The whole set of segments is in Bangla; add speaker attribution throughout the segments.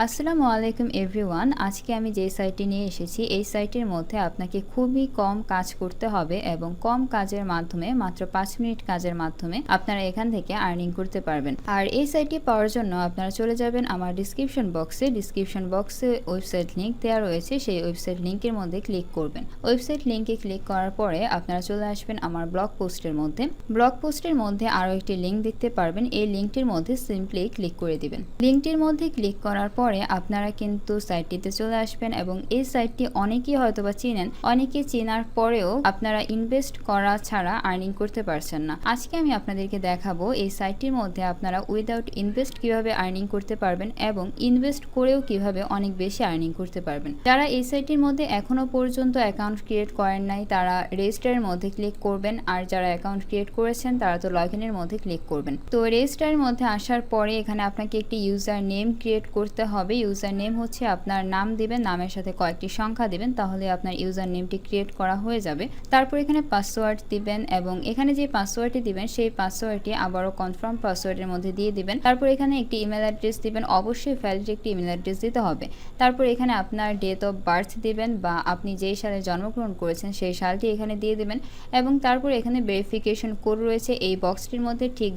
Speaker 1: আসসালামু আলাইকুম এভরিওয়ান। আজকে আমি যে সাইটটি নিয়ে এসেছি এই সাইটের মধ্যে আপনাকে খুবই কম কাজ করতে হবে এবং কম কাজের মাধ্যমে মাত্র 5 মিনিট কাজের মাধ্যমে আপনারা এখান থেকে আর্নিং করতে পারবেন। আর এই সাইটটি পাওয়ার জন্য আপনারা চলে যাবেন আমার ডিসক্রিপশন বক্সে ওয়েবসাইট লিংক দেওয়া রয়েছে, সেই ওয়েবসাইট লিংকের মধ্যে ক্লিক করবেন। ওয়েবসাইট লিংকে ক্লিক করার পরে আপনারা চলে আসবেন আমার ব্লগ পোস্টের মধ্যে আরও একটি লিংক দেখতে পারবেন। এই লিংকটির মধ্যে সিম্পলি ক্লিক করে দিবেন। লিংকটির মধ্যে ক্লিক করার পরে আপনারা কিন্তু সাইটটিতে চলে আসবেন এবং এই সাইটটি অনেকেই হয়তোবা চিনেন, অনেকে চেনার পরেও আপনারা ইনভেস্ট করা ছাড়া আর্নিং করতে পারছেন না। আজকে আমি আপনাদেরকে দেখাবো এই সাইটটির মধ্যে আপনারা উইদাউট ইনভেস্ট কিভাবে আর্নিং করতে পারবেন এবং ইনভেস্ট করেও কিভাবে অনেক বেশি আর্নিং করতে পারবেন। যারা এই সাইটটির মধ্যে এখনো পর্যন্ত অ্যাকাউন্ট ক্রিয়েট করেন নাই তারা রেজিস্টারের মধ্যে ক্লিক করবেন, আর যারা অ্যাকাউন্ট ক্রিয়েট করেছেন তারা তো লগ ইনের মধ্যে ক্লিক করবেন। তো রেজিস্টারের মধ্যে আসার পরে এখানে আপনাকে একটি ইউজার নেম ক্রিয়েট করতে হবে। ইউজার নেম হচ্ছে আপনার নাম দিবেন, নামের সাথে কয়েকটি সংখ্যা দিবেন, তাহলে আপনার ইউজার নেমটি ক্রিয়েট করা হয়ে যাবে। তারপর এখানে পাসওয়ার্ড দিবেন এবং এখানে যে পাসওয়ার্ডটি দিবেন সেই পাসওয়ার্ডটি আবারও কনফার্ম পাসওয়ার্ডের মধ্যে দিয়ে দিবেন। তারপর এখানে একটি ইমেল অ্যাড্রেস দিবেন, অবশ্যই ভ্যালিড একটি ইমেল অ্যাড্রেস দিতে হবে। তারপর এখানে আপনার ডেট অফ বার্থ দিবেন বা আপনি যেই সালে জন্মগ্রহণ করেছেন সেই সালটি এখানে দিয়ে দিবেন এবং তারপর এখানে ভেরিফিকেশন কোড রয়েছে এই বক্সটির মধ্যে, ঠিক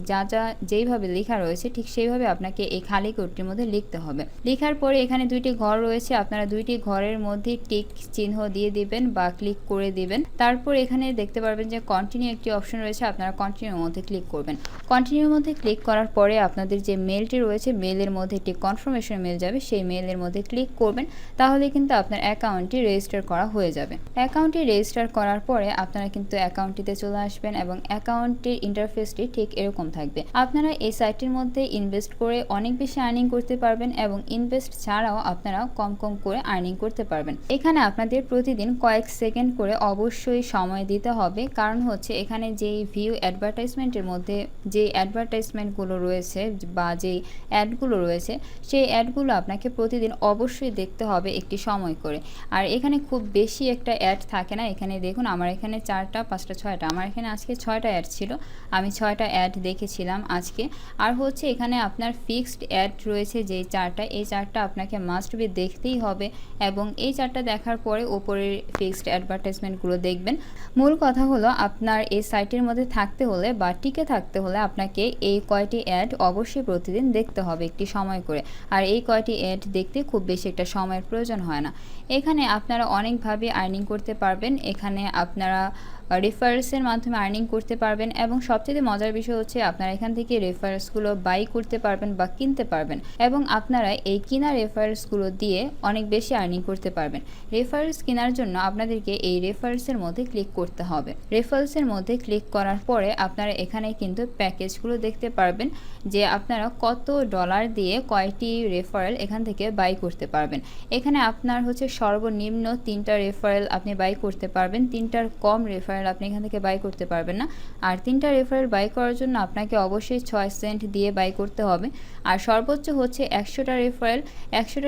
Speaker 1: যেইভাবে লেখা রয়েছে ঠিক সেইভাবে আপনাকে এই খালি কোডটির মধ্যে লিখতে হবে। লেখার পরে এখানে দুইটি ঘর রয়েছে, আপনারা দুইটি ঘরের মধ্যে টিক চিহ্ন দিয়ে দিবেন বা ক্লিক করে দিবেন। তারপর এখানে দেখতে পারবেন যে কন্টিনিউ একটি অপশন রয়েছে, আপনারা কন্টিনিউর মধ্যে ক্লিক করবেন। কন্টিনিউর মধ্যে ক্লিক করার পরে আপনাদের যে মেলটি রয়েছে মেলের মধ্যে একটি কনফার্মেশন মেল যাবে, সেই মেলের মধ্যে ক্লিক করবেন, তাহলে কিন্তু আপনার অ্যাকাউন্টটি রেজিস্টার করা হয়ে যাবে। অ্যাকাউন্টটি রেজিস্টার করার পরে আপনারা কিন্তু অ্যাকাউন্টটিতে চলে আসবেন এবং অ্যাকাউন্টের ইন্টারফেসটি ঠিক এরকম থাকবে। আপনারা এই সাইটটির মধ্যে ইনভেস্ট করে অনেক বেশি আর্নিং করতে পারবেন এবং ইনভেস্ট ছাড়াও আপনারা কম করে আর্নিং করতে পারবেন। এখানে আপনাদের প্রতিদিন কয়েক সেকেন্ড করে অবশ্যই সময় দিতে হবে, কারণ হচ্ছে এখানে যেই ভিউ অ্যাডভার্টাইজমেন্টের মধ্যে যে অ্যাডভার্টাইজমেন্টগুলো রয়েছে বা যেই অ্যাডগুলো রয়েছে সেই অ্যাডগুলো আপনাকে প্রতিদিন অবশ্যই দেখতে হবে একটি সময় করে। আর এখানে খুব বেশি একটা অ্যাড থাকে না। এখানে দেখুন আমার এখানে 4টা 5টা 6টা, আমার এখানে আজকে 6টা অ্যাড ছিল, আমি 6টা অ্যাড দেখেছিলাম আজকে। আর হচ্ছে এখানে আপনার ফিক্সড অ্যাড রয়েছে যেই 4টা, এই 4টা আপনাকে মাস্ট বি দেখতেই হবে এবং এই 4টা দেখার পরে ওপরের ফিক্সড অ্যাডভার্টাইজমেন্টগুলো দেখবেন। মূল কথা হলো আপনার এই সাইটের মধ্যে থাকতে হলে বা টিকে থাকতে হলে আপনাকে এই কয়টি অ্যাড অবশ্যই প্রতিদিন দেখতে হবে একটি সময় করে। আর এই কয়টি অ্যাড দেখতে খুব বেশি একটা সময়ের প্রয়োজন হয় না। এখানে আপনারা অনেকভাবে আর্নিং করতে পারবেন। এখানে আপনারা রেফারেন্সের মাধ্যমে আর্নিং করতে পারবেন এবং সবচেয়ে মজার বিষয় হচ্ছে আপনারা এখান থেকে রেফারেন্সগুলো বাই করতে পারবেন বা কিনতে পারবেন এবং আপনারা এই কিনা রেফারেন্সগুলো দিয়ে অনেক বেশি আর্নিং করতে পারবেন। রেফারেন্স কেনার জন্য আপনাদেরকে এই রেফারেন্সের মধ্যে ক্লিক করতে হবে। রেফারেন্সের মধ্যে ক্লিক করার পরে আপনারা এখানে কিন্তু প্যাকেজগুলো দেখতে পারবেন যে আপনারা কত ডলার দিয়ে কয়টি রেফারেল এখান থেকে বাই করতে পারবেন। এখানে আপনার হচ্ছে সর্বনিম্ন 3টা রেফারেল আপনি বাই করতে পারবেন, 3টার কম রেফারেল আপনি এখান থেকে বাই করতে পারবেন না। আর 3টা রেফারেল বাই করার জন্য আপনাকে অবশ্যই 6 সেন্ট দিয়ে বাই করতে হবে। আর সর্বোচ্চ হচ্ছে 100টা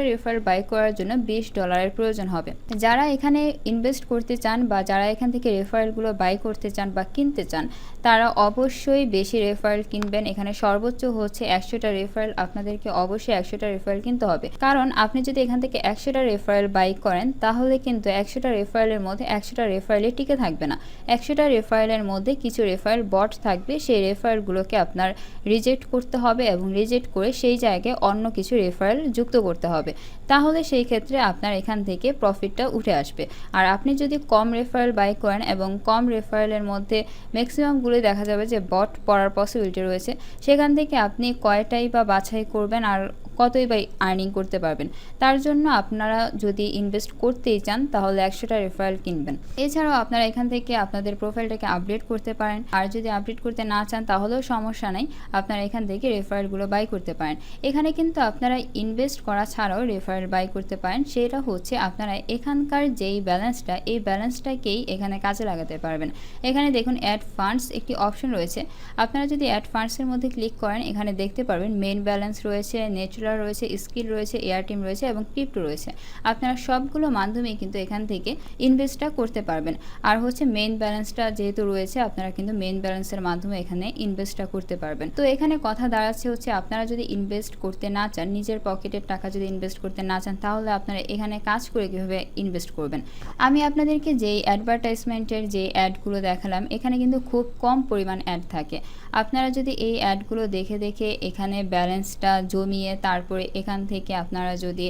Speaker 1: রেফারেল বাই করার জন্য $20 প্রয়োজন হবে। যারা এখানে ইনভেস্ট করতে চান বা যারা এখান থেকে রেফারেলগুলো বাই করতে চান বা কিনতে চান তারা অবশ্যই বেশি রেফারেল কিনবেন। এখানে সর্বোচ্চ হচ্ছে 100টা রেফারেল, আপনাদেরকে অবশ্যই 100টা রেফারেল কিনতে হবে, কারণ আপনি যদি এখান থেকে 100টা রেফারেল বাই করেন তাহলে কিন্তু 100টা রেফারেলের মধ্যে 100টা রেফারেলে টিকে থাকবে না। 100টা রেফারেলের মধ্যে কিছু রেফারেল বট থাকবে, সেই রেফারেলগুলোকে আপনার রিজেক্ট করতে হবে এবং রিজেক্ট করে সেই জায়গায় অন্য কিছু রেফারেল যুক্ত করতে হবে, তাহলে সেই ক্ষেত্রে আপনার এখান থেকে প্রফিটটা উঠে আসবে। আর আপনি যদি কম রেফারেল বাই করেন এবং কম রেফারেলের মধ্যে ম্যাক্সিমামগুলোই দেখা যাবে যে বট পড়ার পসিবিলিটি রয়েছে, সেখান থেকে আপনি কয়টাই বা বাছাই করবেন আর কতই বা আর্নিং করতে পারবেন। তার জন্য আপনারা যদি ইনভেস্ট করতেই চান তাহলে 100টা রেফারেল কিনবেন। এছাড়াও আপনারা এখান থেকে আপনাদের প্রোফাইলটাকে আপডেট করতে পারেন, আর যদি আপডেট করতে না চান তাহলেও সমস্যা নাই, আপনারা এখান থেকে রেফারেলগুলো বাই করতে পারেন। এখানে কিন্তু আপনারা ইনভেস্ট করা ছাড়াও রেফারেল বাই করতে পারেন, সেটা হচ্ছে আপনারা এখানকার যেই ব্যালেন্সটা এই ব্যালেন্সটাকেই এখানে কাজে লাগাতে পারবেন। এখানে দেখুন অ্যাড ফান্ডস একটি অপশন রয়েছে, আপনারা যদি অ্যাড ফান্ডসের মধ্যে ক্লিক করেন এখানে দেখতে পারবেন মেইন ব্যালেন্স রয়েছে, নেট টেসলা রয়েছে, স্কিল রয়েছে, এয়ারটিম রয়েছে এবং ক্রিপ্টো রয়েছে। আপনারা সবগুলো মাধ্যমেই কিন্তু এখান থেকে ইনভেস্টটা করতে পারবেন। আর হচ্ছে মেইন ব্যালেন্সটা যেহেতু রয়েছে, আপনারা কিন্তু মেইন ব্যালেন্সের মাধ্যমে এখানে ইনভেস্টটা করতে পারবেন। তো এখানে কথা দাঁড়াচ্ছে হচ্ছে আপনারা যদি ইনভেস্ট করতে না চান, নিজের পকেটের টাকা যদি ইনভেস্ট করতে না চান, তাহলে আপনারা এখানে কাজ করে কীভাবে ইনভেস্ট করবেন। আমি আপনাদেরকে যেই অ্যাডভার্টাইজমেন্টের যে অ্যাডগুলো দেখালাম, এখানে কিন্তু খুব কম পরিমাণ অ্যাড থাকে। আপনারা যদি এই অ্যাডগুলো দেখে দেখে এখানে ব্যালেন্সটা জমিয়ে তারপরে এখান থেকে আপনারা যদি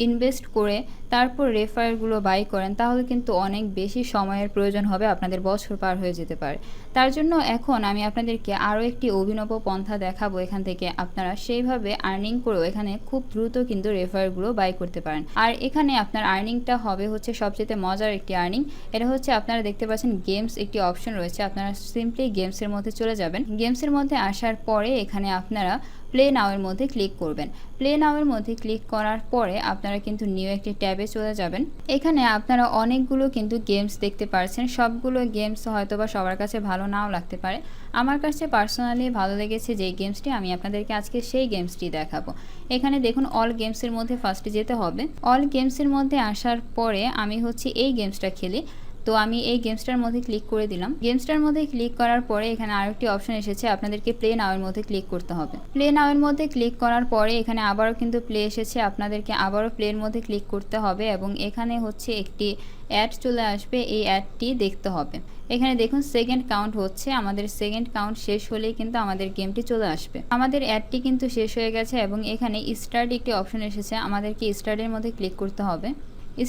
Speaker 1: ইনভেস্ট করে তারপর রেফারেলগুলো বাই করেন, তাহলে কিন্তু অনেক বেশি সময়ের প্রয়োজন হবে, আপনাদের বছর পার হয়ে যেতে পারে। তার জন্য এখন আমি আপনাদেরকে আরও একটি অভিনব পন্থা দেখাবো, এখান থেকে আপনারা সেইভাবে আর্নিং করেও এখানে খুব দ্রুত কিন্তু রেফারেলগুলো বাই করতে পারেন। আর এখানে আপনার আর্নিংটা হবে হচ্ছে সবচেয়ে মজার একটি আর্নিং। এটা হচ্ছে আপনারা দেখতে পাচ্ছেন গেমস একটি অপশন রয়েছে, আপনারা সিম্পলি গেমসের মধ্যে চলে যাবেন। গেমসের মধ্যে আসার পরে এখানে আপনারা প্লে নাওয়ের মধ্যে ক্লিক করবেন। প্লে নাওয়ের মধ্যে ক্লিক করার পরে আপনারা কিন্তু নিউ একটি ট্যাবে চলে যাবেন। এখানে আপনারা অনেকগুলো কিন্তু গেমস দেখতে পাচ্ছেন। সবগুলো গেমস হয়তোবা সবার কাছে ভালো নাও লাগতে পারে। আমার কাছে পার্সোনালি ভালো লেগেছে যেই গেমসটি, আমি আপনাদেরকে আজকে সেই গেমসটি দেখাবো। এখানে দেখুন অল গেমসের মধ্যে ফার্স্টে যেতে হবে। অল গেমসের মধ্যে আসার পরে আমি হচ্ছে এই গেমসটা খেলি, তো আমি এই গেমসটার মধ্যে ক্লিক করে দিলাম। গেমসটার মধ্যে ক্লিক করার পরে এখানে আরেকটি অপশন এসেছে, আপনাদেরকে প্লে নাওয়ের মধ্যে ক্লিক করতে হবে। প্লে নাওয়ের মধ্যে ক্লিক করার পরে এখানে আবারও কিন্তু প্লে এসেছে, আপনাদেরকে আবারও প্লের মধ্যে ক্লিক করতে হবে এবং এখানে হচ্ছে একটি অ্যাড চলে আসবে, এই অ্যাডটি দেখতে হবে। এখানে দেখুন সেকেন্ড কাউন্ট হচ্ছে, আমাদের সেকেন্ড কাউন্ট শেষ হলেই কিন্তু আমাদের গেমটি চলে আসবে। আমাদের অ্যাডটি কিন্তু শেষ হয়ে গেছে এবং এখানে স্টার্ট একটি অপশন এসেছে, আমাদেরকে স্টার্টের মধ্যে ক্লিক করতে হবে।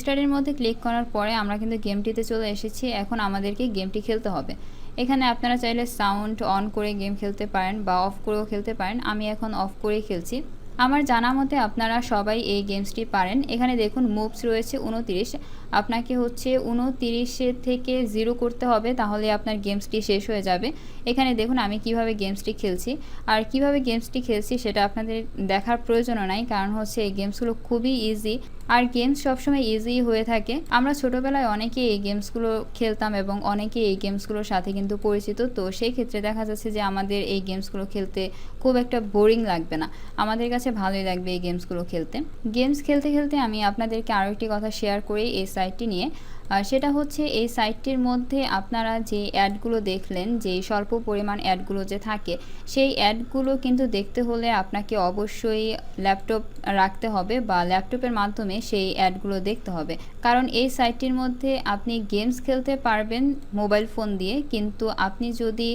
Speaker 1: স্টার্টের মধ্যে ক্লিক করার পরে আমরা কিন্তু গেমটিতে চলে এসেছি। এখন আমাদেরকে গেমটি খেলতে হবে। এখানে আপনারা চাইলে সাউন্ড অন করে গেম খেলতে পারেন বা অফ করেও খেলতে পারেন। আমি এখন অফ করেই খেলছি। আমার জানা মতে আপনারা সবাই এই গেমসটি পারেন। এখানে দেখুন মুভস রয়েছে 29, আপনাকে হচ্ছে 29 থেকে 0 করতে হবে, তাহলে আপনার গেমসটি শেষ হয়ে যাবে। এখানে দেখুন আমি কিভাবে গেমসটি খেলছি, আর কিভাবে গেমসটি খেলছি সেটা আপনাদের দেখার প্রয়োজনও নাই, কারণ হচ্ছে এই গেমসগুলো খুবই ইজি। আর গেমস সবসময় ইজি হয়ে থাকে। আমরা ছোটোবেলায় অনেকেই এই গেমসগুলো খেলতাম এবং অনেকেই এই গেমসগুলোর সাথে কিন্তু পরিচিত। তো সেই ক্ষেত্রে দেখা যাচ্ছে যে আমাদের এই গেমসগুলো খেলতে খুব একটা বোরিং লাগবে না, আমাদের কাছে ভালোই লাগবে এই গেমসগুলো খেলতে। গেমস খেলতে খেলতে আমি আপনাদেরকে আরও একটি কথা শেয়ার করি এই সাইটটি নিয়ে। আর সেটা হচ্ছে এই সাইটটির মধ্যে আপনারা যে অ্যাডগুলো দেখলেন, যে স্বল্প পরিমাণ অ্যাডগুলো যে থাকে, সেই অ্যাডগুলো কিন্তু দেখতে হলে আপনাকে অবশ্যই ল্যাপটপ রাখতে হবে বা ল্যাপটপের মাধ্যমে সেই অ্যাডগুলো দেখতে হবে। কারণ এই সাইটটির মধ্যে আপনি গেমস খেলতে পারবেন মোবাইল ফোন দিয়ে, কিন্তু আপনি যদি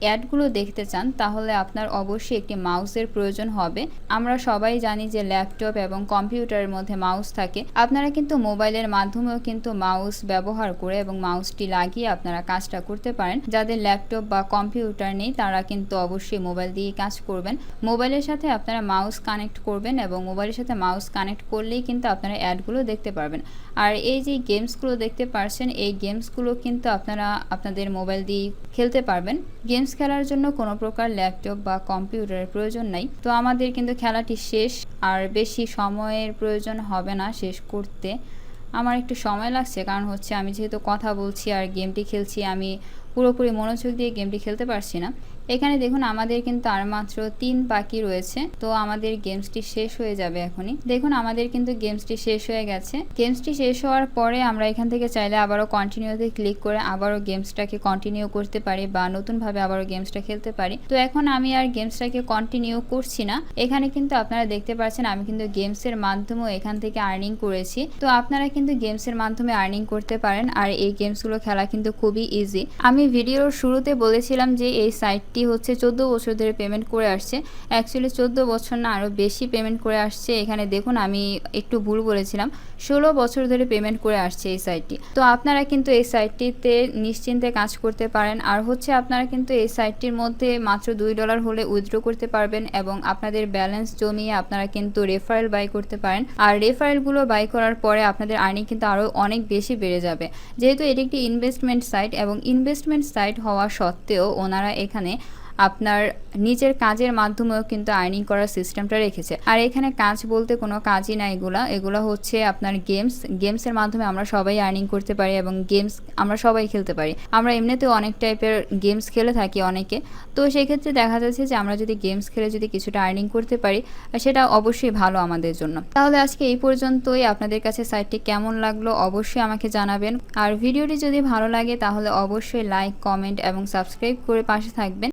Speaker 1: অ্যাডগুলো দেখতে চান তাহলে আপনার অবশ্যই একটি মাউসের প্রয়োজন হবে। আমরা সবাই জানি যে ল্যাপটপ এবং কম্পিউটারের মধ্যে মাউস থাকে। আপনারা কিন্তু মোবাইলের মাধ্যমেও কিন্তু মাউস ব্যবহার করে এবং মাউসটি লাগিয়ে আপনারা কাজটা করতে পারেন। যাদের ল্যাপটপ বা কম্পিউটার নেই তারা কিন্তু অবশ্যই মোবাইল দিয়ে কাজ করবেন। মোবাইলের সাথে আপনারা মাউস কানেক্ট করবেন এবং মোবাইলের সাথে মাউস কানেক্ট করলেই কিন্তু আপনারা অ্যাডগুলো দেখতে পারবেন। আর এই যে গেমসগুলো দেখতে পারছেন, এই গেমসগুলো কিন্তু আপনারা আপনাদের মোবাইল দিয়ে খেলতে পারবেন। গেমস খেলার জন্য কোনো প্রকার ল্যাপটপ বা কম্পিউটারের প্রয়োজন নাই। তো আমাদের কিন্তু খেলাটি শেষ, আর বেশি সময়ের প্রয়োজন হবে না শেষ করতে। আমার একটু সময় লাগছে, কারণ হচ্ছে আমি যেহেতু কথা বলছি আর গেমটি খেলছি, আমি পুরোপুরি মনোযোগ দিয়ে গেমটি খেলতে পারছি না। এখানে দেখুন আমাদের কিন্তু আর মাত্র 3 বাকি রয়েছে, তো আমাদের গেমসটি শেষ হয়ে যাবে এখনই। দেখুন আমাদের কিন্তু গেমসটি শেষ হয়ে গেছে। গেমসটি শেষ হওয়ার পরে আমরা এখান থেকে চাইলে আবারও কন্টিনিউতে ক্লিক করে আবারও গেমসটাকে কন্টিনিউ করতে পারি বা নতুনভাবে আবারও গেমসটা খেলতে পারি। তো এখন আমি আর গেমসটাকে কন্টিনিউ করছি না। এখানে কিন্তু আপনারা দেখতে পাচ্ছেন আমি কিন্তু গেমসের মাধ্যমেও এখান থেকে আর্নিং করেছি। তো আপনারা কিন্তু গেমসের মাধ্যমে আর্নিং করতে পারেন, আর এই গেমসগুলো খেলা কিন্তু খুবই ইজি। আমি ভিডিওর শুরুতে বলেছিলাম যে এই সাইট হচ্ছে 14 বছর ধরে পেমেন্ট করে আসছে। অ্যাকচুয়ালি 14 বছর না, আরও বেশি পেমেন্ট করে আসছে। এখানে দেখুন আমি একটু ভুল বলেছিলাম, 16 বছর ধরে পেমেন্ট করে আসছে এই সাইটটি। তো আপনারা কিন্তু এই সাইটটিতে নিশ্চিন্তে কাজ করতে পারেন। আর হচ্ছে আপনারা কিন্তু এই সাইটটির মধ্যে মাত্র $2 হলে উইথড্র করতে পারবেন এবং আপনাদের ব্যালেন্স জমিয়ে আপনারা কিন্তু রেফারেল বাই করতে পারেন। আর রেফারেলগুলো বাই করার পরে আপনাদের আর্নিং কিন্তু আরও অনেক বেশি বেড়ে যাবে। যেহেতু এটি একটি ইনভেস্টমেন্ট সাইট এবং ইনভেস্টমেন্ট সাইট হওয়া সত্ত্বেও ওনারা এখানে আপনার নিজের কাজের মাধ্যমেও কিন্তু আর্নিং করার সিস্টেমটা রেখেছে। আর এখানে কাজ বলতে কোনো কাজই না, এগুলা হচ্ছে আপনার গেমসের মাধ্যমে আমরা সবাই আর্নিং করতে পারি এবং গেমস আমরা সবাই খেলতে পারি। আমরা এমনিতেও অনেক টাইপের গেমস খেলে থাকি অনেকে, তো সেক্ষেত্রে দেখা যাচ্ছে যে আমরা যদি গেমস খেলে যদি কিছুটা আর্নিং করতে পারি সেটা অবশ্যই ভালো আমাদের জন্য। তাহলে আজকে এই পর্যন্তই। আপনাদের কাছে সাইটটি কেমন লাগলো অবশ্যই আমাকে জানাবেন। আর ভিডিওটি যদি ভালো লাগে তাহলে অবশ্যই লাইক, কমেন্ট এবং সাবস্ক্রাইব করে পাশে থাকবেন।